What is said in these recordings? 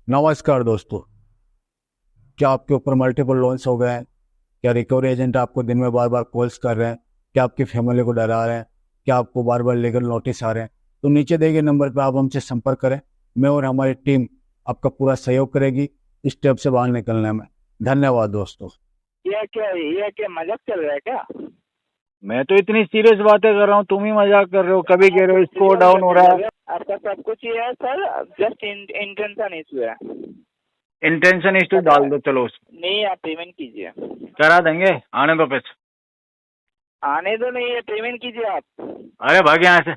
नमस्कार दोस्तों। क्या आपके ऊपर मल्टीपल लोन्स हो गए हैं? क्या रिकवरी एजेंट आपको दिन में बार बार कॉल्स कर रहे हैं? क्या आपकी फैमिली को डरा रहे हैं? क्या आपको बार बार लीगल नोटिस आ रहे हैं? तो नीचे दिए गए नंबर पर आप हमसे संपर्क करें। मैं और हमारी टीम आपका पूरा सहयोग करेगी इस स्टेप से बाहर निकलने में। धन्यवाद दोस्तों। ये क्या मजाक चल रहा है क्या? मैं तो इतनी सीरियस बातें कर रहा हूँ, तुम ही मजाक कर रहे हो। कभी कह रहे हो स्कोर डाउन हो रहा है। आपका सब कुछ ये है सर, जस्ट इंटेंशन इशू है। इंटेंशन इस डाल दो, चलो नहीं, आप पेमेंट कीजिए। करा देंगे, आने दो पैसे। आने दो नहीं है, पेमेंट कीजिए आप। अरे भाग यहाँ से,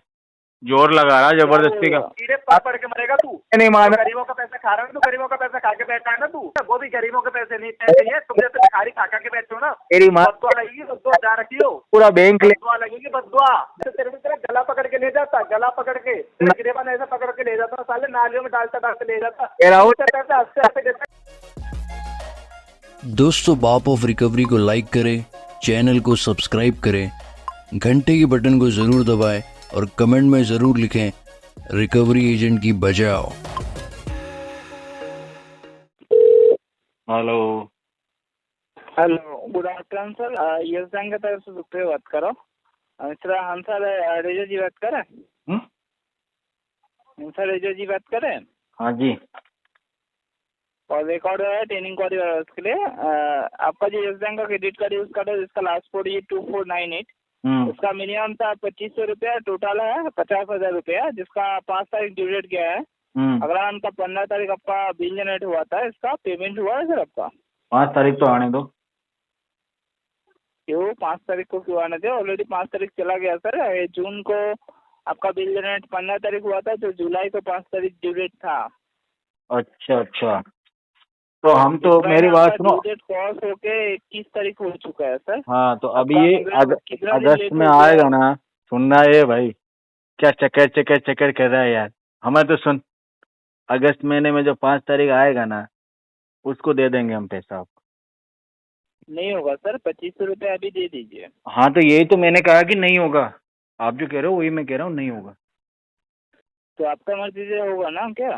जोर लगा रहा जबरदस्ती का। सीधे पकड़ के मरेगा तू। नहीं माना। गरीबों का पैसा खा रहा है, तू गरीबों का पैसा खा के बैठा है ना तू। वो भी गरीबों के पैसे नहीं, पैसे है तुम जैसे भिखारी खा के बैठे हो ना। तेरी माँ बदुआ लगेगी, बदुआ जा रखी हो। पूरा बैंक ले। बदुआ लगेगी, बदुआ। तेरे को तेरा गला पकड़ के ले जाता, गला पकड़ के गिरेबान ऐसा पकड़ के ले जाता, साले नालियों में डालता डालते ले जाता। पैसा हंसते हंसते देता। दोस्तों, बाप ऑफ रिकवरी को लाइक करें, चैनल को सब्सक्राइब करें, घंटे के बटन को ज़रूर दबाएं और कमेंट में ज़रूर लिखें रिकवरी एजेंट की बजाओ। Hello hello, good afternoon sir. Yes bank की तरफ से सुप्रियो बात करो। मिस्टर हंसा रेजा जी बात करें? हंसा रेजा जी बात करें? हाँ जी। और रिकॉर्ड है ट्रेनिंग कॉर्ड उसके लिए। आपका जो यस बैंक का क्रेडिट कार्ड यूज कर रहे हैं, जिसका लास्ट कोड ये 2498, उसका मिनिमम था 2500 रुपया, टोटल है 50,000 रुपया, जिसका 5 तारीख ड्यू डेट गया है। अगला उनका 15 तारीख आपका बिल जनरेट हुआ था, इसका पेमेंट हुआ है सर आपका? 5 तारीख तो आने दो। क्यों 5 तारीख को क्यों आने दे? ऑलरेडी 5 तारीख चला गया सर। ये जून को आपका बिल जनरेट 15 तारीख हुआ था, जो जुलाई को 5 तारीख ड्यू डेट था। अच्छा अच्छा, तो हम तो मेरी बात सुनो। ड्यू डेट क्रॉस होके 21 तारीख हो चुका है सर। हाँ तो अभी ये कितना दिन अगस्त लेट में हो गया? आएगा ना। सुनना है भाई, क्या चक्कर चक्कर चक्कर कर रहा है यार। हमें तो सुन, अगस्त महीने में जो 5 तारीख आएगा ना, उसको दे देंगे हम पैसा आपको। नहीं होगा सर, 2500 रुपये अभी दे दीजिए। हाँ तो यही तो मैंने कहा कि नहीं होगा। आप जो कह रहे हो वही मैं कह रहा हूँ, नहीं होगा। तो आपका मर्जी से होगा ना क्या?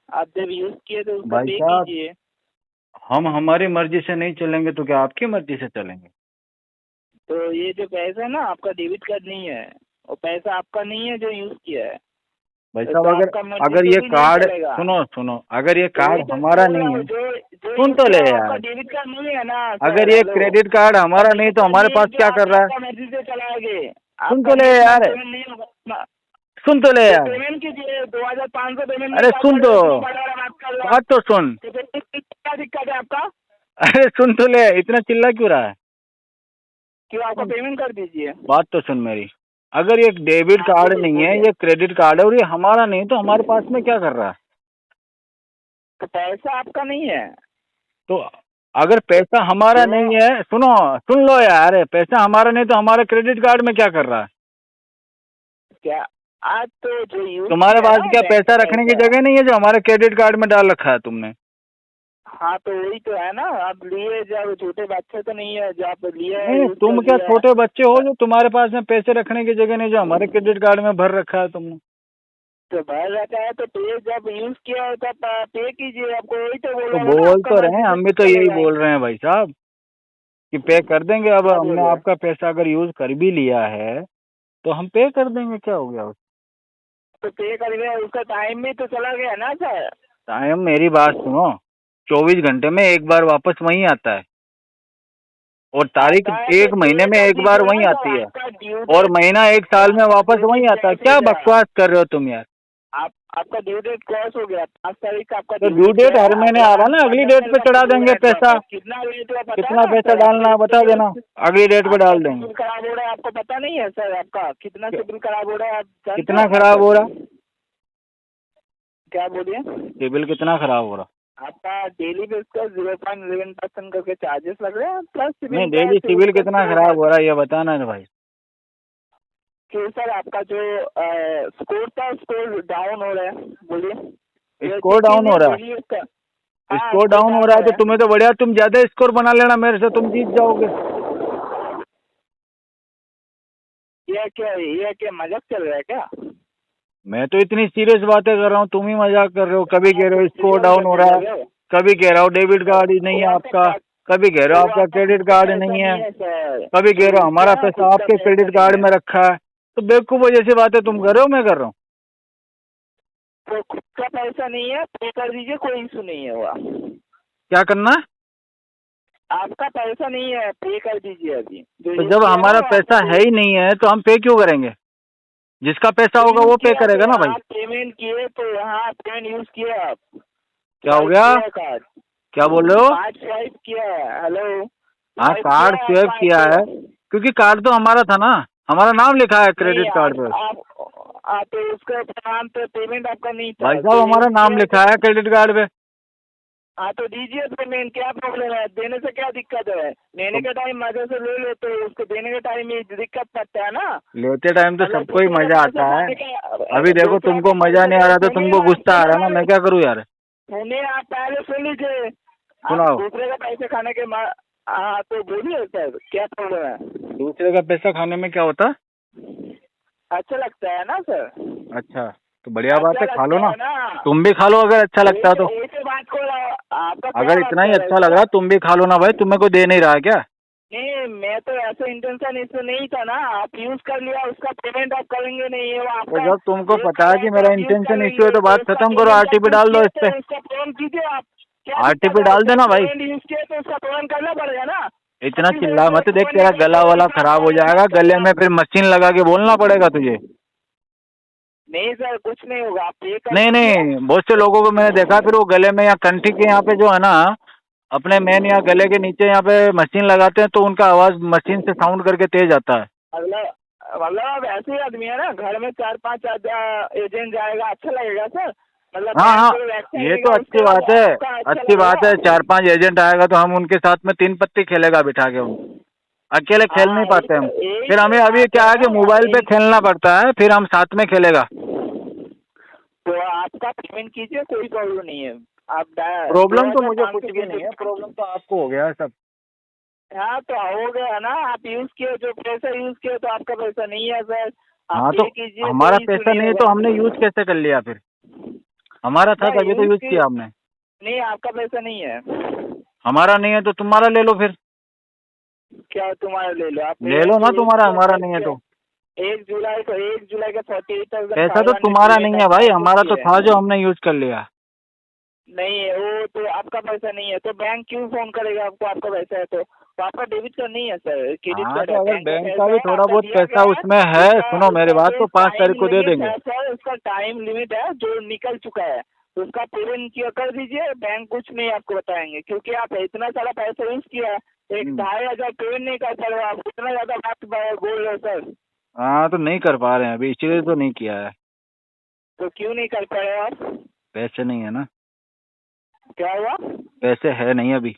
आप जब यूज किए तो उसका भाई पे साहब, कीजिए। हम हमारी मर्जी से नहीं चलेंगे तो क्या आपकी मर्जी से चलेंगे? तो ये जो पैसा है ना, आपका डेबिट कार्ड नहीं है, वो पैसा आपका नहीं है जो यूज किया है। भाई तो साहब, आपका मर्जी अगर से ये भी नहीं कार्ड चलेगा। सुनो सुनो, अगर ये तो कार्ड वही तो हमारा बोल रहा नहीं हूँ, है, जो सुन तो यूज ले किया यार। आपका डेबिट कार्ड नहीं है ना अगर सर। ये हेलो, क्रेडिट कार्ड हमारा नहीं तो हमारे पास क्या कर रहा है? आपका मर्जी से चलाओगे। सुन तो ले यार, नहीं होगा। सुन तो ले यार। पेमेंट कीजिए, 2500 पेमेंट। अरे सुन तो, बात तो सुन। क्या दिक्कत है आपका? अरे सुन तो ले, इतना चिल्ला क्यों रहा है? क्यों, आपका पेमेंट कर दीजिए। बात तो सुन मेरी। अगर ये डेबिट कार्ड नहीं है, ये क्रेडिट कार्ड है और ये हमारा नहीं, तो हमारे पास में क्या कर रहा है? तो पैसा आपका नहीं है। तो अगर पैसा हमारा नहीं है, सुनो सुन लो यार, पैसा हमारा नहीं तो हमारे क्रेडिट कार्ड में क्या कर रहा है? क्या आज तो जो यूज तुम्हारे पास क्या पैसा रखने की जगह नहीं है जो हमारे क्रेडिट कार्ड में डाल रखा है तुमने? हाँ तो वही तो है ना, आप लिए जब छोटे बच्चे तो नहीं है जो आप लिए। नहीं, तुम क्या छोटे बच्चे हो जो तुम्हारे पास में पैसे रखने की जगह नहीं जो हमारे क्रेडिट कार्ड में भर रखा है तुमने? तो भर रखा है तो पे जब यूज किया है तब पे कीजिए। आपको वही तो तो बोल तो रहे हैं, हम भी तो यही बोल रहे हैं भाई साहब कि पे कर देंगे। अब हमने आपका पैसा अगर यूज कर भी लिया है तो हम पे कर देंगे, क्या हो गया उसको? तो पे कर गया, उसका टाइम भी तो चला गया ना सर। टाइम, मेरी बात सुनो, 24 घंटे में एक बार वापस वहीं आता है और तारीख एक महीने में एक बार वहीं आती है और महीना एक साल में वापस वहीं आता है। क्या बकवास कर रहे हो तुम यार? आपका ड्यू डेट क्रॉस हो गया 5 तारीख का आपका। तो ड्यू डेट हर महीने आ रहा ना, अगली डेट पे चढ़ा देंगे पैसा। कितना रेट हुआ कितना पैसा डालना है बता देना, अगली डेट पे डाल देंगे। खराब हो रहा है आपको पता नहीं है सर? आपका कितना सिबिल खराब हो रहा है आप जानते कितना हो? खराब हो रहा? क्या बोलिए? सिबिल कितना खराब हो रहा? आपका डेली बेस का 0.11% करके चार्जेस लग रहे हैं, प्लस नहीं, डेली सिबिल कितना खराब हो रहा है ये बताना है भाई। कि सर आपका जो स्कोर था, स्कोर डाउन हो रहा है। बोलिए। स्कोर डाउन हो रहा है? स्कोर डाउन हो रहा है तो तुम्हें तो बढ़िया, तुम ज्यादा स्कोर बना लेना मेरे से, तुम जीत जाओगे। ये क्या मजाक चल रहा है क्या? मैं तो इतनी सीरियस बातें कर रहा हूँ, तुम ही मजाक कर रहे हो। कभी कह रहे हो स्कोर डाउन हो रहा है, कभी कह रहे हो डेबिट कार्ड ही नहीं है आपका, कभी कह रहे हो आपका क्रेडिट कार्ड नहीं है, कभी कह रहे हो हमारा पैसा आपके क्रेडिट कार्ड में रखा है। तो बेवकूफ़ जैसी बातें तुम कर रहे हो, मैं कर रहा हूँ। तो खुद का पैसा नहीं है, पे कर दीजिए, कोई इशू नहीं है। हुआ क्या करना है? आपका पैसा नहीं है, पे कर दीजिए अभी। तो जब हमारा पैसा है ही नहीं है तो हम पे क्यों करेंगे? जिसका पैसा होगा वो पे करेगा ना भाई। आप पेमेंट किए तो यहाँ पेमेंट यूज किए आप। क्या हो गया? कार्ड क्या बोल रहे हो? कार्ड स्वाइप किया है। हेलो, हाँ, कार्ड स्वाइप किया है, क्योंकि कार्ड तो हमारा था ना, हमारा नाम लिखा है क्रेडिट कार्ड पे। आप तो उसका नाम पे पेमेंट आपका नहीं था भाई साहब, हमारा नाम लिखा है क्रेडिट कार्ड पे। हाँ तो दीजिए पेमेंट, क्या प्रॉब्लम है? देने से क्या दिक्कत है? लेने के टाइम मजे से ले लो, तो उसको देने के टाइम ही दिक्कत पड़ता है ना। लेते टाइम तो सबको ही मजा आता है। अभी देखो तुमको मजा नहीं आ रहा तो तुमको गुस्सा आ रहा है ना, मैं क्या करूँ यार? सुनिए, आप पहले सुन लीजिए। सुनाओ। दूसरे का पैसे खाने के हाँ तो बोलिए सर, क्या प्रॉब्लम है? दूसरे का पैसा खाने में क्या होता? अच्छा लगता है ना सर? अच्छा, तो बढ़िया बात है, खा लो ना। ना। तुम भी खा लो अगर अच्छा लगता है तो। बात को आपका अगर इतना ही अच्छा लग रहा तुम भी खा लो ना भाई, तुम्हें कोई दे नहीं रहा है क्या? नहीं, मैं तो ऐसा इंटेंशन इससे नहीं था ना। आप यूज कर लिया, उसका पेमेंट आप करेंगे नहीं है वो तो आपका। जब तुमको पता है कि मेरा इंटेंशन इश्यू है तो बात खत्म करो, आरटीपी डाल दो इस पे। उसका पेमेंट कीजिए आप। आरटीपी डाल देना भाई। यूज किया तो उसका पेमेंट करना पड़ेगा ना। इतना चिल्ला मत, देख तेरा गला वाला खराब हो जाएगा, गले में फिर मशीन लगा के बोलना पड़ेगा तुझे। नहीं सर, कुछ नहीं होगा, आप पे कर नहीं नहीं, बहुत से लोगों को मैंने देखा, फिर वो गले में या कंठी के यहाँ पे जो है ना, अपने मेन या गले के नीचे यहाँ पे मशीन लगाते हैं तो उनका आवाज मशीन से साउंड करके तेज आता है। मतलब आप ऐसे ही आदमी है ना, घर में 4-5 एजेंट जाएगा, अच्छा लगेगा सर? मतलब हाँ हाँ, ये तो अच्छी बात है, अच्छी बात है। 4-5 एजेंट आएगा तो हम उनके साथ में 3 पत्ती खेलेगा बिठा के। उनको अकेले खेल नहीं पाते हम। फिर हमें अभी क्या है कि मोबाइल पे खेलना पड़ता है, फिर हम साथ में खेलेगा। तो आपका पेमेंट कीजिए, कोई प्रॉब्लम नहीं है। आप प्रॉब्लम तो मुझे कुछ भी नहीं है, प्रॉब्लम तो आपको हो गया है सब। हाँ तो हो गया ना, आप यूज किए, जो पैसा यूज किए तो आपका पैसा नहीं है सर। हाँ तो हमारा पैसा नहीं है तो हमने यूज कैसे कर लिया? फिर हमारा था तभी तो यूज किया हमने। नहीं, आपका पैसा नहीं है। हमारा नहीं है तो तुम्हारा ले लो फिर। क्या तुम्हारा ले लो? आप ले लो ना, तुम्हारा, हमारा नहीं है तो। 1 जुलाई का 48,000 पैसा तो तुम्हारा नहीं है भाई, हमारा तो था जो हमने यूज कर लिया। नहीं है वो तो आपका पैसा नहीं है, तो बैंक क्यों फोन करेगा आपको? आपका पैसा है तो आपका डेबिट कार्ड नहीं है सर, क्रेडिट कार्ड है। अगर बैंक का भी थोड़ा बहुत पैसा उसमें है, सुनो मेरी बात, तो 5 तारीख को दे देंगे सर। उसका टाइम लिमिट है जो निकल चुका है, तो उसका पेमेंट किया कर दीजिए। बैंक कुछ नहीं आपको बताएंगे, क्योंकि आप इतना सारा पैसा यूज किया, 2,500 पेमेंट नहीं कर पा रहे हो आप। इतना ज्यादा बात बोल रहे हो सर। हाँ तो नहीं कर पा रहे हैं अभी, इसलिए तो नहीं किया है। तो क्यों नहीं कर पा रहे हो आप? पैसे नहीं है ना। क्या हुआ? पैसे है नहीं अभी।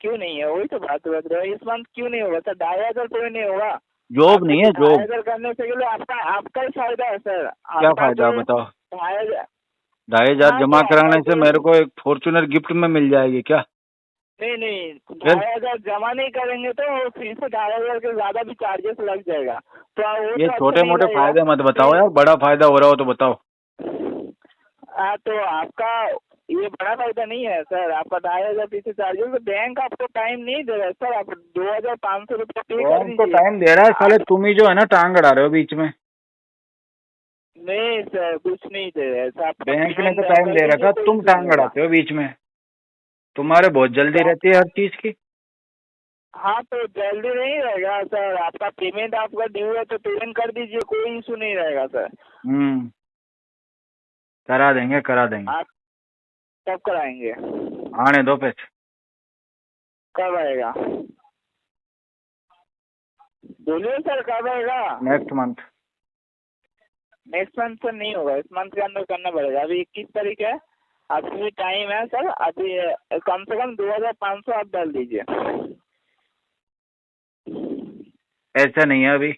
क्यों नहीं है? वही तो बात बता रहे हो। इस मंथ क्यों नहीं होगा सर? 2,500 पेमेंट नहीं होगा? जॉब नहीं है, जॉब। 2,500 करने से के लिए आपका ही फायदा है सर। क्या फायदा बताओ? 2,500 जमा कराने से मेरे को एक फॉर्च्यूनर गिफ्ट में मिल जाएगी क्या? नहीं, 2,500 जमा नहीं करेंगे तो फिर से 2,500 के ज्यादा भी चार्जेस लग जाएगा। तो ये छोटे मोटे फायदे मत बताओ यार, बड़ा फायदा हो रहा हो तो बताओ। तो आपका ये बड़ा फायदा नहीं है सर। आपका 2,500 पीछे चार्जेस, तो बैंक आपको टाइम नहीं दे रहा है सर। आप 2,500 रुपये पे कर दीजिए। तो टाइम दे रहा है साले, तुम ही जो है ना टांग अड़ा रहे हो बीच में। नहीं सर, कुछ नहीं दे रहे सर। बैंक ने तो टाइम दे रखा, तुम टांग अड़ाते हो बीच में। तुम्हारे बहुत जल्दी रहती है हर चीज की। हाँ तो जल्दी नहीं रहेगा सर। आपका पेमेंट आपका ड्यू है तो पेमेंट कर दीजिए, कोई इशू नहीं रहेगा सर। करा देंगे, करा देंगे। आप कब कराएंगे? आने दो पैसे। कब आएगा? बोलिए सर, कब आएगा? Next month. Next month sir नहीं होगा, इस मंथ के अंदर करना पड़ेगा। अभी 21 तारीख है, अभी भी टाइम है सर। अभी कम से कम 2,500 आप डाल दीजिए। ऐसा नहीं है अभी।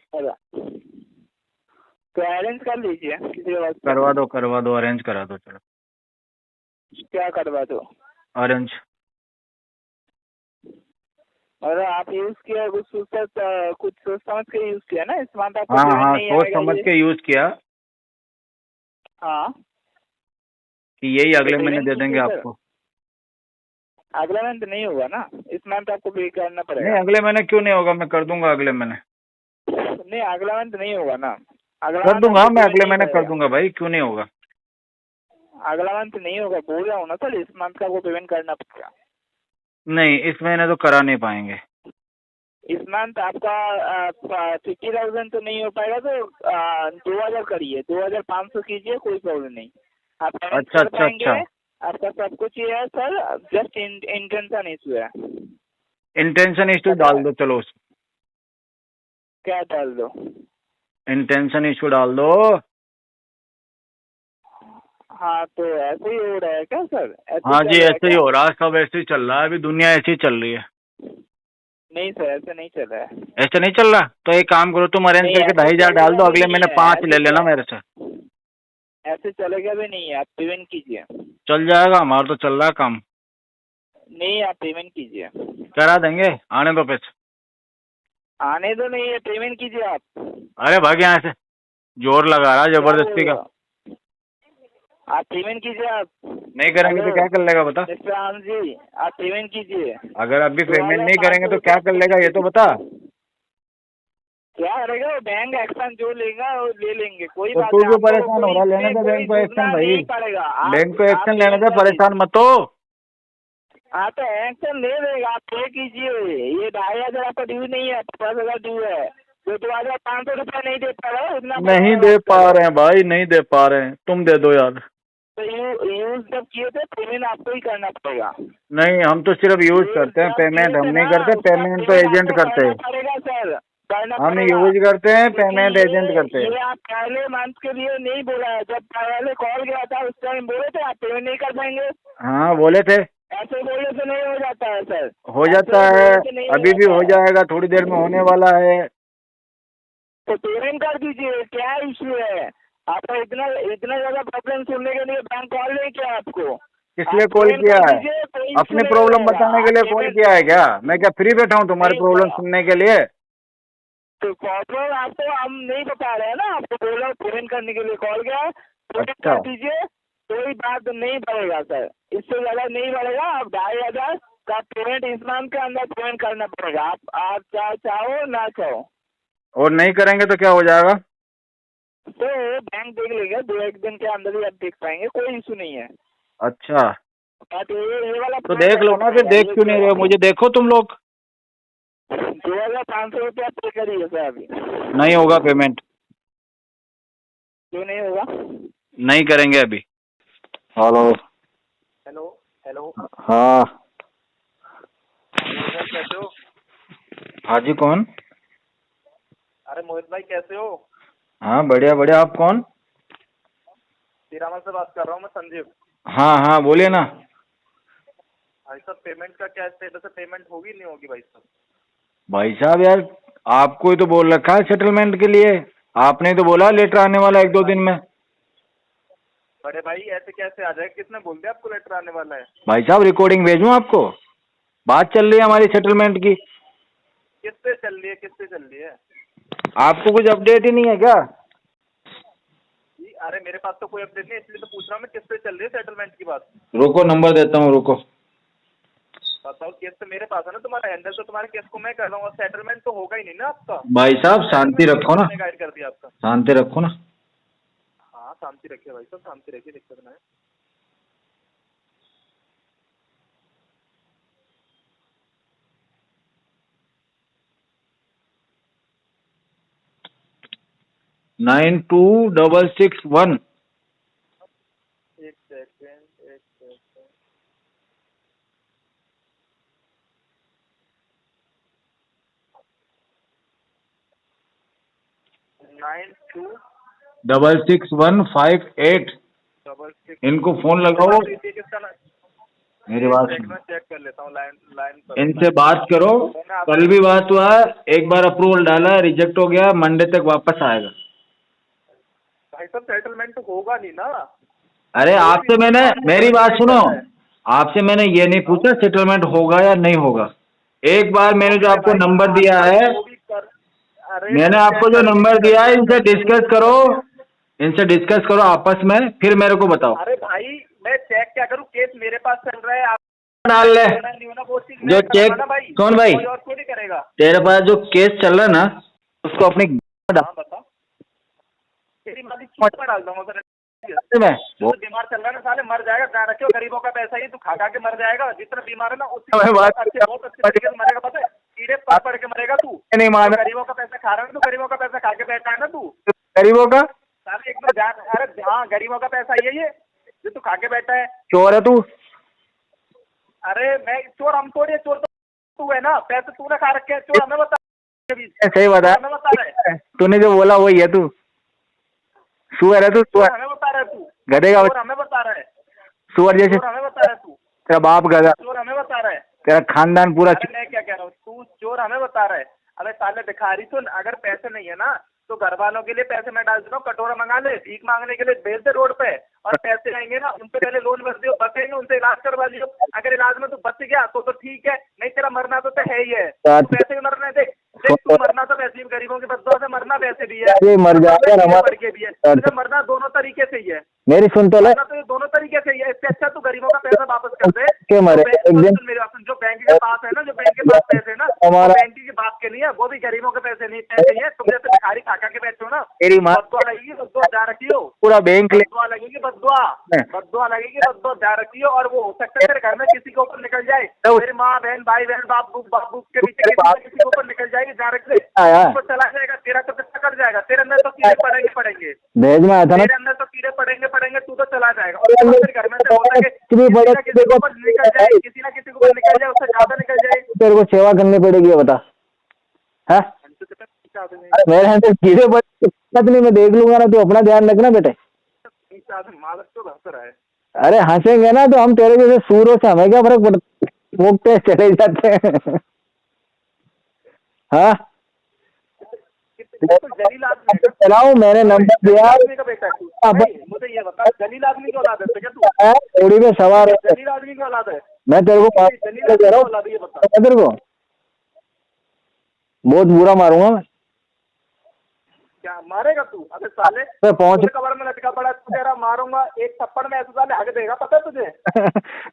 तो अरेंज कर लीजिए किसी के पास। करवा दो, अरेंज करा दो। चलो, क्या करवा दो? अरेंज। और आप यूज किया कुछ सोच समझ के यूज किया ना इस मंथ? हाँ, सोच समझ के यूज किया। हाँ, कि यही अगले महीने दे पेमेंट देंगे कीजिए सर। आपको? अगला मंथ नहीं होगा ना, इस मंथ आपको पे करना नहीं, पड़ेगा। अगले महीने क्यों नहीं होगा? मैं कर दूंगा अगले महीने, नहीं, अगला मंथ नहीं होगा ना, अगला कर मंथ दूंगा आपको मैं, पेमेंट अगले नहीं महीने कर करेगा। दूंगा भाई, क्यों नहीं होगा? अगला मंथ नहीं होगा, बोल रहा हूँ ना सर, इस मंथ का आपको पेमेंट करना पड़ेगा। नहीं, इस महीने तो करा नहीं पाएंगे। इस मंथ आपका 50,000 तो नहीं हो पाएगा, तो 2,000 करिए, 2,500 कीजिए, कोई प्रॉब्लम नहीं, आप पेमेंट अच्छा कर अच्छा पाएंगे। अच्छा, आपका सब कुछ ये है सर, जस्ट इंटेंशन इशू है। इंटेंशन इशू पता डाल है? दो, चलो क्या डाल दो? इंटेंशन इशू डाल दो। हाँ, तो ऐसे ही हो रहा है क्या सर? ऐसे हाँ चल जी, रहा है ऐसे ही क्या? हो रहा है, सब ऐसे ही चल रहा है, अभी दुनिया ऐसी ही चल रही है। नहीं सर, ऐसे नहीं चल रहा है। ऐसे नहीं चल रहा? तो एक काम करो, तुम अरेंज नहीं, करके ऐसे 2,500 डाल चलेगा दो, भी अगले नहीं महीने है, 5 ले ऐसे लेना मेरे से। ऐसे चलेगा भी नहीं है, आप पेमेंट कीजिए। चल जाएगा, हमारा तो चल रहा है काम। नहीं, आप पेमेंट कीजिए। करा देंगे, आने दो पैसे। आने दो नहीं है, पेमेंट कीजिए आप। अरे भाग यहाँ से, जोर लगा रहा है क्या जबरदस्ती बोल का। रहे हो? आप पेमेंट कीजिए आप। नहीं करेंगे तो हेलो, क्या कर लेगा बता? मिस्टर राम जी, आप पेमेंट कीजिए। अगर अभी पेमेंट नहीं 2,500 करेंगे तो क्या कर रुपया लेगा ये तो बता। क्या करेगा वो? बैंक एक्शन जो लेगा वो ले लेंगे, कोई तो बात तू नहीं, क्यों आपको परेशान हो कोई रहा? लेने इसमें दे कोई बैंक को झुकना एक्शन भाई, नहीं पड़ेगा। बैंक को आप एक्शन लेने पेमेंट दे, कर दीजिए। परेशान मत हो। हाँ, तो एक्शन ले लेगा, आप पे कीजिए। ये 2,500 आपका ड्यू नहीं है, 50,000 ड्यू है, तो 2,500 रुपया नहीं दे पा रहा हो, इतना नहीं बड़ा दे बात पा कर रहे हैं भाई, नहीं दे पा रहे हैं, तुम दे दो यार। तो यूज जब किए थे, पेमेंट आपको ही करना पड़ेगा। नहीं, हम तो सिर्फ यूज यूज करते हैं, जब पेमेंट किए हम थे नहीं ना, करते, उसका पेमेंट तो पेमेंट एजेंट आपको करते करना हैं। पड़ेगा सर, करना हम पड़ेगा। यूज करते हैं, क्योंकि पेमेंट एजेंट करते हैं। ये आप पहले मंथ के लिए नहीं बोला है, जब पहले कॉल गया था उस टाइम बोले थे आप पेमेंट नहीं कर पाएंगे। हाँ बोले थे, ऐसे बोलने से नहीं हो जाता है सर, हो जाता ऐसे है, बोलने से नहीं हो अभी भी जाता हो है। जाएगा, थोड़ी देर में होने वाला है। तो पेमेंट कर दीजिए, क्या इश्यू है? आपका इतना इतना ज्यादा प्रॉब्लम सुनने के लिए बैंक कॉल नहीं किया आपको। किस आप लिए कॉल पेमेंट किया कर है? दीजिए, कोई issue अपनी नहीं प्रॉब्लम रहेगा। बताने के आप लिए कॉल पेमेंट किया है क्या? मैं क्या फ्री बैठा हूँ तुम्हारी नहीं प्रॉब्लम तो सुनने के लिए? प्रॉब्लम आपको हम नहीं बता रहे हैं ना, आपको बोल रहा हूँ पेमेंट करने के लिए कॉल किया है, पेमेंट अच्छा, कर दीजिए, कोई बात नहीं बढ़ेगा सर, इससे ज्यादा नहीं बढ़ेगा। आप 2,500 का पेमेंट इस मंथ के अंदर पेमेंट करना पड़ेगा, आप चाहो ना चाहो। और नहीं करेंगे तो क्या हो जाएगा? तो बैंक देख लेगा, 2-1 दिन के अंदर ही आप देख पाएंगे, कोई इशू नहीं है। अच्छा, बट ये वाला तो देख लो ना, फिर देख क्यों नहीं रहे हो? मुझे देखो तुम लोग। 2,500 रुपया पे करिए सर अभी। नहीं होगा पेमेंट, क्यों नहीं होगा? नहीं करेंगे अभी। हेलो हेलो हेलो, हाँ सर कैसे हो? हाँ जी, कौन? अरे मोहित भाई कैसे हो? हाँ बढ़िया बढ़िया, आप कौन? पीरामल से बात कर रहा हूँ मैं, संजीव। हाँ हाँ बोलिए ना। भाई साहब पेमेंट का क्या स्टेटस है? पेमेंट होगी नहीं होगी भाई साहब? भाई साहब यार, आपको ही तो बोल रखा है सेटलमेंट के लिए, आपने ही तो बोला लेटर आने वाला 1-2 दिन में। बड़े भाई ऐसे कैसे आ जाएगा? किसने बोल दिया आपको लेटर आने वाला है? भाई साहब रिकॉर्डिंग भेजूं आपको? बात चल रही है हमारी सेटलमेंट की। किससे चल रही है, किससे चल रही है? आपको कुछ अपडेट ही नहीं है क्या? अरे मेरे पास तो कोई अपडेट नहीं, इसलिए तो पूछ रहा हूँ मैं, किससे चल रही है सेटलमेंट की बात? रुको नंबर देता हूँ, रुको। बताओ, केस तो मेरे पास है ना, तुम्हारा हैंडल तो तुम्हारे केस को मैं कर रहा हूँ, सेटलमेंट तो होगा ही नहीं ना आपका। भाई साहब शांति रखो ना, गाइड कर दिया आपका। शांति रखो ना। हाँ शांति रखिए भाई साहब, शांति रखिए, दिक्कत ना है। नाइन 2-6-6-1। एक सेकेंड, एक सेकेंड। 92-66158। इनको फोन लगाओ, किसका ना? मेरी बात मैं सुनो, चेक कर लेता हूँ, लाइन लाइन पर। इनसे बात करो। कल भी बात हुआ है, एक बार अप्रूवल डाला, रिजेक्ट हो गया, मंडे तक वापस आएगा। भाई साहब सेटलमेंट तो होगा नहीं ना। अरे आपसे मैंने, मेरी बात सुनो, आपसे मैंने ये नहीं पूछा सेटलमेंट होगा या नहीं होगा। एक बार मैंने जो आपको नंबर दिया है, मैंने आपको जो नंबर दिया है, इनसे डिस्कस करो, इनसे डिस्कस करो आपस में, फिर मेरे को बताओ। अरे भाई मैं चेक क्या करूँ, केस मेरे पास चल रहा है, आप डाल ले नहीं होना वो चीज जो मैं चेक। करूँगा ना भाई, सुन भाई, कोई और थोड़ी करेगा। तेरे पास जो केस चल रहा है ना, उसको अपनी हाँ बता, तेरी माली चूत में डाल दूंगा फिर। में जो तो बीमार चल रहा है ना साले, मर जाएगा, कहाँ रखियो, गरीबों का पैसा ही तू खा खा के मर जाएगा। जितना बीमार है ना उसी मैं बात बहुत अच्छे तरीके से मरेगा, पता है, कीड़े पड़ पड़ के मरेगा तू। नहीं माना। तो गरीबों का पैसा खा रहा है, तू गरीबों का पैसा खा के बैठा है ना तू गरीबों का साले, एकदम जान। अरे हाँ, गरीबों का पैसा ये जो तू खा के बैठा है। चोर है तू। अरे मैं चोर, हम थोड़ी है, चोर तो तू है ना, पैसे तूने खा रखे हैं, चोर हमें बता। सही बता, हमें बता रहे, तूने जो बोला वही है तू। सुअर है तू, सुअर। हमें बता रहा है तू, गधे का चोर हमें बता रहा है, सुअर जैसे। चोर हमें बता रहा है तू, तेरा बाप गधा, चोर हमें बता रहा है। तेरा खानदान पूरा। अरे मैं क्या कह रहा हूँ, तू चोर हमें बता रहा है। अबे साले भिखारी, सुन, अगर पैसे नहीं है ना तो घर वालों के लिए पैसे मैं डाल देता हूँ, कटोरा मंगा ले, भीख मांगने के लिए भेज दे रोड पे, और पैसे आएंगे ना उनसे पहले लोन भर दियो, बचेंगे उनसे इलाज करवा लियो। अगर इलाज में तू बच गया तो ठीक है, नहीं तेरा मरना तो है ही है, तू पैसे भी मरना है। देख देख, तू मरना तो वैसे भी गरीबों की बददुआ से मरना वैसे भी है, मर जाएगा पड़ के भी है, तुझे मरना दोनों तरीके से ही है। मेरी सुन तो ले, मरना तो ये दोनों तरीके से ही है। इससे अच्छा तू गरीबों का पैसा वापस कर दे के मरे एक दिन। मेरी बात सुन, जो बैंक के पास है ना, जो बैंक के पास पैसे है ना, हमारा बैंक की बात के नहीं है, वो भी गरीबों के पैसे नहीं, पैसे ही है। तुम जैसे भिखारी खा के बैठे हो ना, तेरी माँ बददुआ लगेगी, बददुआ जा रखी हो, पूरा बैंक ले। बददुआ लगेगी, बददुआ बददुआ लगेगी, बददुआ जा रखी हो। और वो हो सकता है तेरे घर में किसी के ऊपर निकल जाए, तेरी माँ बहन भाई बहन बाप बुक के पीछे किसी के ऊपर निकल जाएगी, जा रख ले, तो चला जाएगा, तेरा तो कितना कट जाएगा, तेरे अंदर तो कीड़े पड़ेंगे भेज में आया था ना, तेरे अंदर तो कीड़े पड़ेंगे, तू तो चला जाएगा। और फिर घर में से हो सके किसी ना किसी के ऊपर निकल जाए, किसी ना किसी के ऊपर निकल जाए, उससे ज्यादा निकल जाए। तेरे को सेवा करनी पड़ेगी, ये बता है। मेरे यहाँ से कीड़े पड़े नहीं, मैं देख लूंगा ना, तू अपना ध्यान रखना बेटे। मालक तो हंस रहा है। अरे हंसेंगे ना तो हम तेरे जैसे सूरों से हमें क्या फर्क पड़ता, भोगते चले जाते हैं। हाँ जलील आदमी का चलाओ, मैंने नंबर दिया। का बेटा तू, मुझे ये बता, जलील आदमी की औलाद है क्या तू? घोड़ी में सवार है, जलील आदमी की औलाद है? मैं तेरे को जलील आदमी की औलाद है, ये बता तेरे को बहुत बुरा मारूंगा मैं। क्या मारेगा तू? अबे साले मैं पहुंच कबर में लटका पड़ा, तू कह रहा मारूंगा, एक थप्पड़ में ऐसे साले हक देगा, पता है तुझे?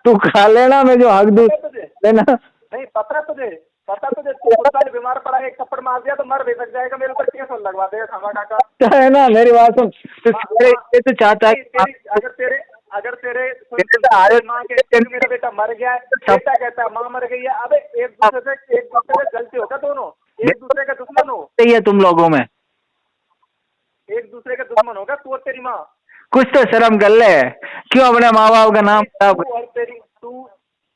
तू खा लेना, मैं जो हक दूं तुझे लेना। नहीं पता है तुझे, तू साले बीमार पड़ा, एक थप्पड़ मार दिया तो मर भी सक जाएगा, मेरे ऊपर केस लगवा देगा खामा का है ना। मेरी बात सुन, तू चाहता है अगर तेरे माँ के मेरा बेटा मर गया है, बेटा कहता है माँ मर गई है, अबे एक दूसरे से गलती होगा, दोनों एक दूसरे का दुश्मन हो, सही है तुम लोगों में, एक दूसरे का दुश्मन होगा तू और तेरी माँ। कुछ तो शर्म कर ले, क्यों अपने माँ बाप का नाम खराब।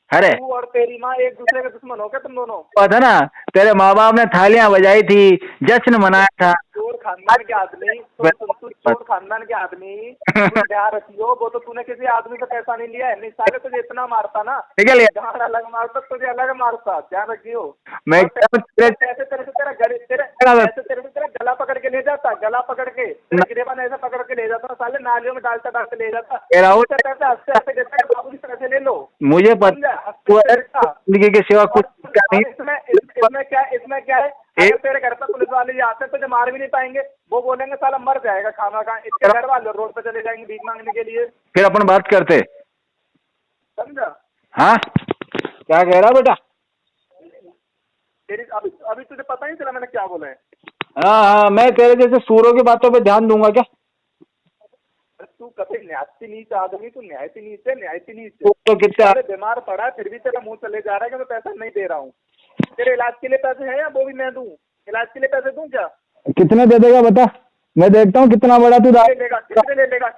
अरे तू और तेरी माँ एक दूसरे के दुश्मन हो क्या तुम दोनों? था ना, तेरे माँ बाप ने थालियां बजाई थी, जश्न मनाया था। चोर खानदान के आदमी, तू चोर खानदान के आदमी, ध्यान रखियो, वो तो तूने किसी आदमी का पैसा नहीं लिया है, नहीं साले तुझे इतना मारता ना, अलग मारता, तुझे अलग मारता, ध्यान रखियो। मैं ऐसे तेरे से तेरा गला पकड़ के ले जाता, गला पकड़ के गिरेबान ऐसा पकड़ के ले जाता, साले नालियों में डालता ले जाता, बाबू की तरह से ले लो। मुझे पता जिंदगी की सेवा कुछ नहीं। इसमें क्या है, अगर तेरे घर पर पुलिस वाले आते हैं तो मार भी नहीं पाएंगे, वो बोलेंगे साला मर जाएगा खाना खा, इसके घर वाले रोड पे चले जाएंगे भीख मांगने के लिए। फिर अपन बात करते, समझा? हाँ क्या कह रहा बेटा? तेरी अभी तुझे पता ही चला मैंने क्या बोला है? हाँ, मैं तेरे जैसे सूरों की बातों पे ध्यान दूंगा क्या? तू कभी न्यायती नीच आदमी, तू न्यायती नीच तो कितना बीमार पड़ा है, फिर भी तेरा मुंह चले जा रहा है कि मैं पैसा नहीं दे रहा हूँ। तेरे इलाज के लिए पैसे हैं या वो भी मैं दूं? इलाज के लिए पैसे दूं क्या? कितने दे देगा बता, मैं देखता हूँ कितना बड़ा तू कितने ले लेगा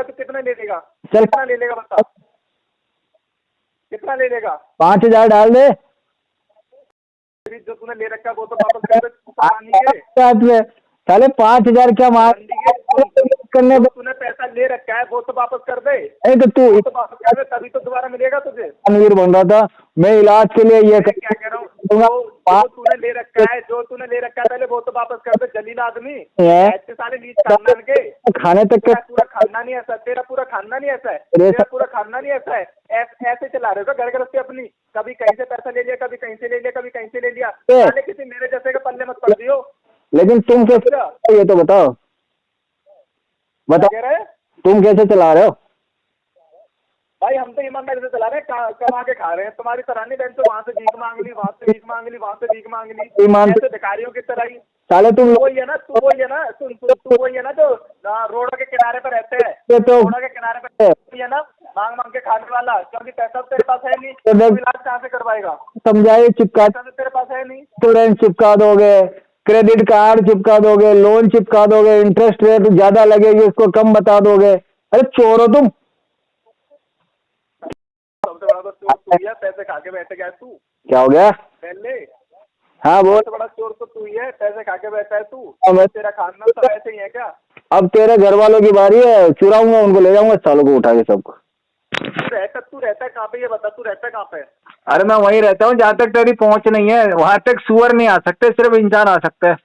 तू, कितने ले लेगा? चल कितना ले लेगा बता, कितना ले लेगा? 5,000 डाल दे। जो तूने ले रखा है वो तो वापस कर दे। साले 5,000 क्या मार करने, तूने पैसा ले रखा है वो तो वापस कर दे। तो तू वापस कर दे, तभी तो दोबारा मिलेगा तुझे। अमीर बन रहा था मैं, इलाज के लिए ये क्या कह रहा हूँ, जो तूने ले रखा है पहले वो तो वापस कर दे, जलील आदमी। ऐसे सारे नीच खानदान के खाने तक के पूरा खानदान ही ऐसा, तेरा पूरा खानदान ही ऐसा है, तेरा पूरा खानदान ही ऐसा है। ऐसे चला रहे हो घर घर से अपनी, कभी कहीं से पैसा ले लिया, कभी कहीं से ले लिया, कभी कहीं से ले लिया। पहले किसी मेरे जैसे के पल्ले मत पड़ दियो। लेकिन तुम कैसे, ये तो बताओ बताओ तुम कैसे चला रहे हो? भाई हम तो ईमानदारी से चला रहे हैं, कमा के खा रहे हैं। तुम्हारी तरह नहीं बहन, तो वहाँ से भीख मांग ली, वहाँ से भीख मांग ली, वहाँ से भीख मांग ली, ईमान से भिखारियों की तरह ही। साले तुम वही है ना, तू वही है ना, तू वही है ना जो रोड के किनारे पे रहते हैं, तो रोड के किनारे पे है ना, मांग मांग के खाने वाला, क्योंकि पैसा तेरे पास है नहीं, तो इलाज कहाँ से करवाएगा? समझाइए, चिपका तेरे पास है नहीं, इंश्योरेंस चिपका दोगे, क्रेडिट कार्ड चिपका दोगे, लोन चिपका दोगे, इंटरेस्ट रेट ज्यादा लगेगी उसको कम बता दोगे। अरे चोर हो तुम। सबसे बड़ा तो चोर तू ही है, पैसे खा के बैठ गया तू। क्या हो गया? पहले हाँ बोल। सबसे बड़ा चोर तो तू ही है, पैसे खा के बैठा है तू। तेरा खानदान सब ऐसे ही है क्या? अब तेरे घर वालों की बारी है, चुराऊंगा उनको, ले जाऊंगा सालों को उठा के सबको। तू रहता है कहाँ पे, ये बता, तू रहता है कहाँ पे? अरे मैं वहीं रहता हूँ जहाँ तक तेरी पहुँच नहीं है, वहां तक सुअर नहीं आ सकते, सिर्फ इंसान आ सकते हैं।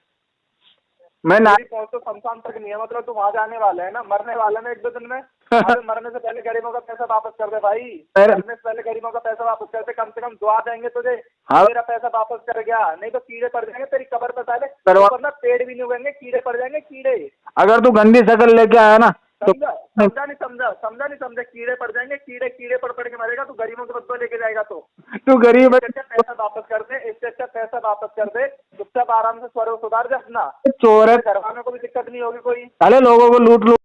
मैं ना पहुँच तो शमशान तक नहीं है, मतलब तू वहां जाने वाला है ना, मरने वाला है ना एक दो दिन में। मरने से पहले गरीबों का पैसा वापस कर दे भाई, मरने से पहले गरीबों का पैसा वापस कर दे, कम से कम दुआ देंगे तुझे। मेरा पैसा वापस कर गया, नहीं तो कीड़े पड़ जाएंगे तेरी कब्र पे, पहले पेड़ भी नहीं उगेंगे, कीड़े पड़ जाएंगे कीड़े। अगर तू गंदी शक्ल लेके आया ना तो समझा नहीं समझा, कीड़े पड़ जाएंगे, कीड़े पड़ के मरेगा, तू गरीबों के बदले लेके जाएगा तो तू गरीब। पैसा वापस कर दे, इससे अच्छा पैसा वापस कर दे, चुपचाप आराम से स्वर्ग सुधार जा अपना। चोर है, घर वालों को भी दिक्कत नहीं होगी कोई। अरे लोगों को लूट